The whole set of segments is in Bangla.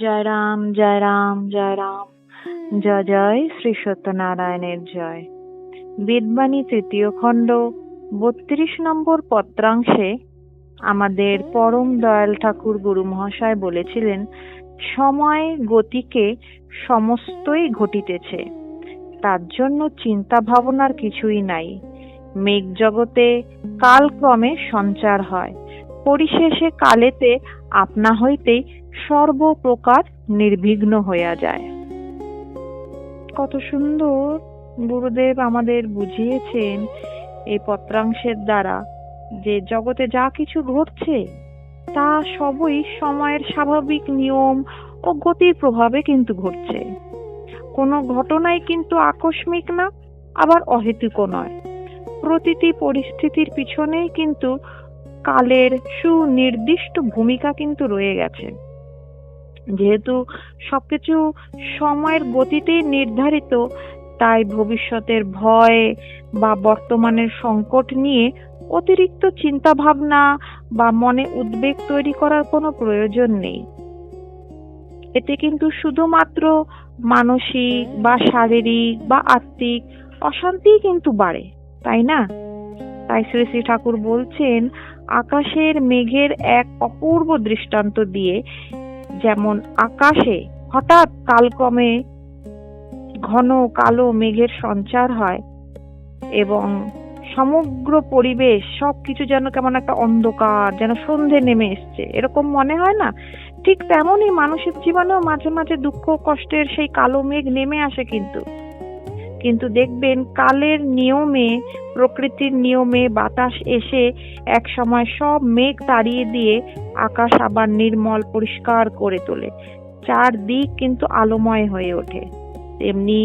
জয় রাম জয় রাম জয় রাম, জয় জয় শ্রী সত্যনারায়ণের জয়। বেদবাণী তৃতীয় খণ্ড ৩২ নম্বর পত্রাংশে আমাদের পরম দয়াল ঠাকুর গুরু মহাশয় বলেছিলেন, সময় গতিকে সমস্তই ঘটিতেছে, তার জন্য চিন্তা ভাবনার কিছুই নাই। মেঘ জগতে কালক্রমে সঞ্চার হয়, পরিশেষে কালেতে আপনা হইতেই সর্বপ্রকার নির্বিঘ্ন হইয়া যায়। কত সুন্দর গুরুদেব আমাদের বুঝিয়েছেন এই পত্রাংশের দ্বারা যে জগতে যা কিছু ঘটছে তা সবই সময়ের স্বাভাবিক নিয়ম ও গতির প্রভাবে কিন্তু ঘটছে। কোনো ঘটনাই কিন্তু আকস্মিক না, আবার অহেতুকও নয়। প্রতিটি পরিস্থিতির পিছনেই কিন্তু কালের সুনির্দিষ্ট ভূমিকা কিন্তু রয়ে গেছে। যেহেতু সবকিছু সময়ের গতিতেই নির্ধারিত, তাই ভবিষ্যতের ভয় বা বর্তমানের সংকট নিয়ে অতিরিক্ত চিন্তা ভাবনা বা মনে উদ্বেগ তৈরি করার কোনো প্রয়োজন নেই। এতে কিন্তু শুধুমাত্র মানসিক বা শারীরিক বা আত্মিক অশান্তিই কিন্তু বাড়ে, তাই না? তাই শ্রী শ্রী ঠাকুর বলছেন, আকাশের মেঘের এক অপূর্ব দৃষ্টান্ত দিয়ে, যেমন আকাশে হঠাৎ কালক্রমে ঘন কালো মেঘের সঞ্চার হয় এবং সমগ্র পরিবেশ সবকিছু যেন কেমন একটা অন্ধকার, যেন সন্ধে নেমে এসছে, এরকম মনে হয় না? ঠিক তেমনই মানুষের জীবনেও মাঝে মাঝে দুঃখ কষ্টের সেই কালো মেঘ নেমে আসে। কিন্তু দেখবেন কালের নিয়মে, প্রকৃতির নিয়মে বাতাস এসে এক সময় সব মেঘ তাড়িয়ে দিয়ে আকাশ আবার নির্মল পরিষ্কার করে তোলে, চারদিক কিন্তু আলোময় হয়ে ওঠে। তেমনি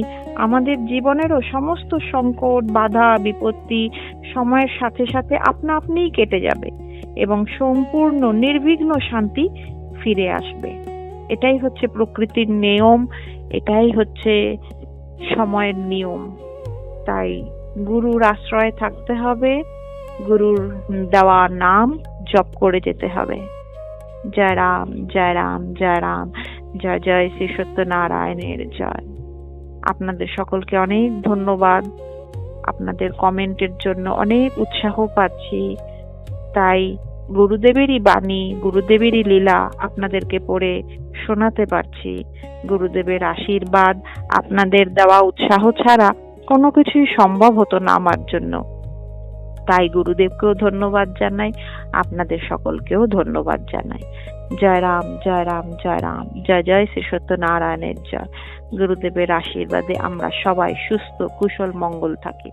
আমাদের জীবনেরও সমস্ত সংকট, বাধা, বিপত্তি সময়ের সাথে সাথে আপনা আপনিই কেটে যাবে এবং সম্পূর্ণ নির্বিঘ্ন শান্তি ফিরে আসবে। এটাই হচ্ছে প্রকৃতির নিয়ম, এটাই হচ্ছে সময়ের নিয়ম। তাই গুরুর আশ্রয়ে থাকতে হবে, গুরুর দেওয়া নাম জপ করে যেতে হবে। জয় রাম জয় রাম জয় রাম, জয় জয় শ্রী সত্যনারায়ণের জয়। আপনাদের সকলকে অনেক ধন্যবাদ। আপনাদের কমেন্টের জন্য অনেক উৎসাহ পাচ্ছি। তাই গুরুদেবেরই বাণী, গুরুদেবেরই লীলা আপনাদেরকে পড়ে শোনাতে পারছি। গুরুদেবের আশীর্বাদ, আপনাদের দেওয়া উৎসাহ ছাড়া কোনো কিছুই সম্ভব হতো না আমার জন্য। তাই গুরুদেবকেও ধন্যবাদ জানাই, আপনাদের সকলকেও ধন্যবাদ জানাই। জয় রাম জয় রাম জয় রাম, জয় জয় শ্রী সত্যনারায়ণের জয়। গুরুদেবের আশীর্বাদে আমরা সবাই সুস্থ, কুশল, মঙ্গল থাকি।